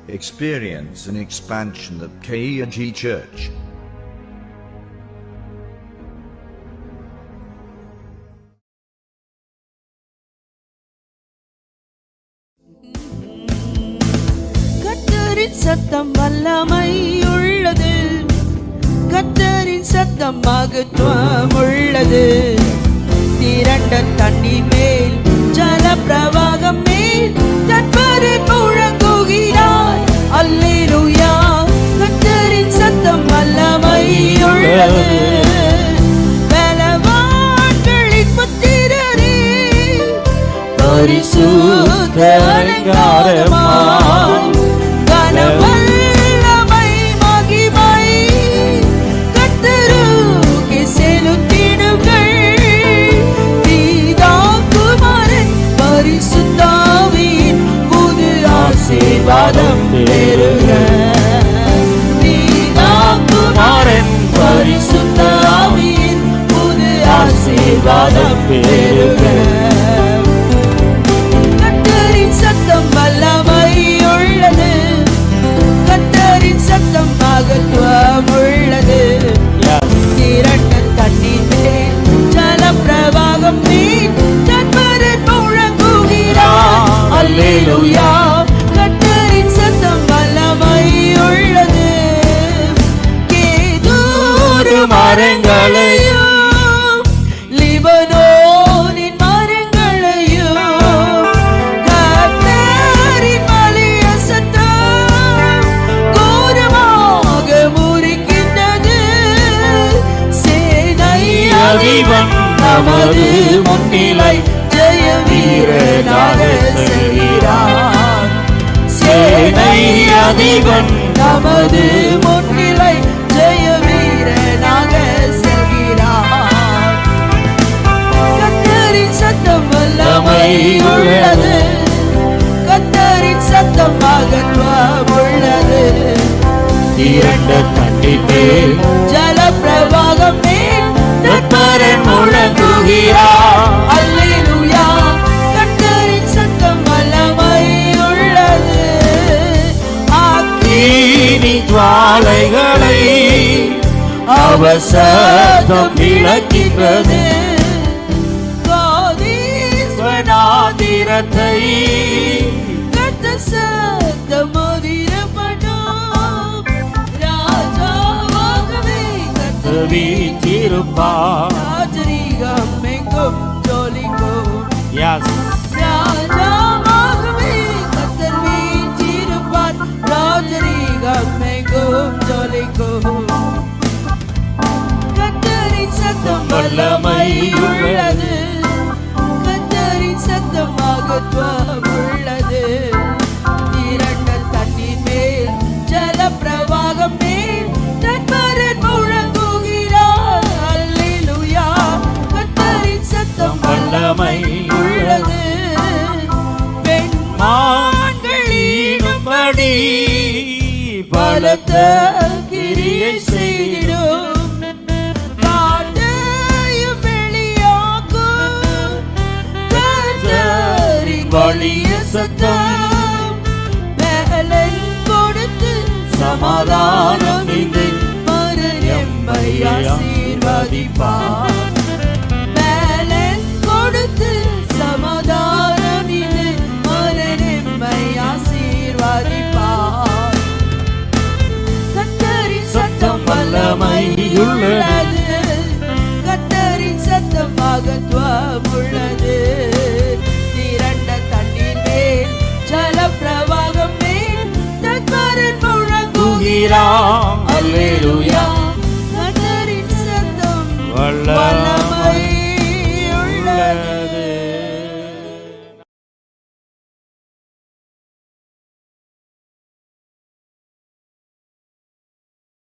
experience an expansion of KEG Church. கர்த்தரின் சத்தம் வல்லமை உள்ளது, கர்த்தரின் சத்தம் மகத்துவம் உள்ளது. திரண்ட தண்ணீர் மேல் ஜல பிரவாகம் மேல் தற்பரை முழங்குகிறார். அல்லேலூயா, கர்த்தரின் சத்தம் வல்லமை உள்ளது. பலவான்களின் புத்திரரே, பரிசுத்த அலங்காரமாய் கனவல்லமை மகிமை கர்த்தருக்கே செலுத்திடுங்கள். பிதா குமாரன் பரிசுத்த ஆவியின் புது ஆசீர்வாதம் பெறுக. பிதா குமாரன் பரிசுத்த ஆவியின் புது ஆசீர்வாதம் பெறுக. சத்தம் வல்லமை உள்ளது, கர்த்தரின் சத்தம் மகத்துவம் உள்ளது. திரண்ட தண்ணீர் மேல் ஜல பிரவாகம் மேல் தற்பரன் முழங்குகிறார். அல்லேலூயா, கர்த்தரின் சத்தம் வல்லமை உள்ளது. கேதூரு மரங்களையும் லிபனோனின் மரங்களையும் அதிபன் நமது முன்னிலை ஜெய வீரனாக செல்கிறார். சேனை அதிபன் நமது முன்னிலை ஜெய வீரனாக செல்கிறார். கர்த்தரின் சத்தம் வல்லமை உள்ளது, கர்த்தரின் சத்தம் மகத்துவம் உள்ளது. திரண்ட தண்ணீர் மேல் ஜல பிரவாகம் மேல் தற்பரன் முழங்குகிறார். அல்லேலூயா, கர்த்தரின் சத்தம் வல்லமை உள்ளது. அக்கினி ஜுவாலைகளை அவர் சத்தம் விளக்கின்றது. காதீஸ்வநாதிரத்தை கர்த்தர் சத்தம் மோதிரப்படும். ராஜாவாகவே கர்த்தர் வீற்றிருப்பார். ராஜரீகம் எங்கும் ஜொலிக்கும். ராஜாவாகவே கர்த்தர் வீற்றிருப்பார். ராஜரீகம் எங்கும் ஜொலிக்கும். கர்த்தரின் சத்தம் வல்லமை உள்ளது, கர்த்தரின் சத்தம் மகத்துவம் உள்ளது. திரண்ட தண்ணீர் மேல் ஜல பிரவாகம் மேல் தற்பரன் முழங்குகிறார். அல்லேலூயா, கர்த்தரின் சத்தம் வல்லமை உள்ளது. பெண்மான்கள் ஈடுபடி பலத்த கிரியை செய்திடும். காட்டையும் வெளியாக்கும் கர்த்தரின் வலிய சத்தம். பலன் கொடுத்து சமாதானம் இன்று மரணமை ஆசீர்வதிப்பார். பலன் கொடுத்து சமாதானம் இன்று மரணமை ஆசீர்வதிப்பார். கர்த்தரின் சத்தம் வல்லமை உள்ளது, கர்த்தரின் சத்தம் மகத்துவம் உள்ளது. திரண்ட தண்ணீர் மேல் ஜல பிரவாகம் மேல் தற்பரன் முழங்குகிறார். அல்லேலூயா,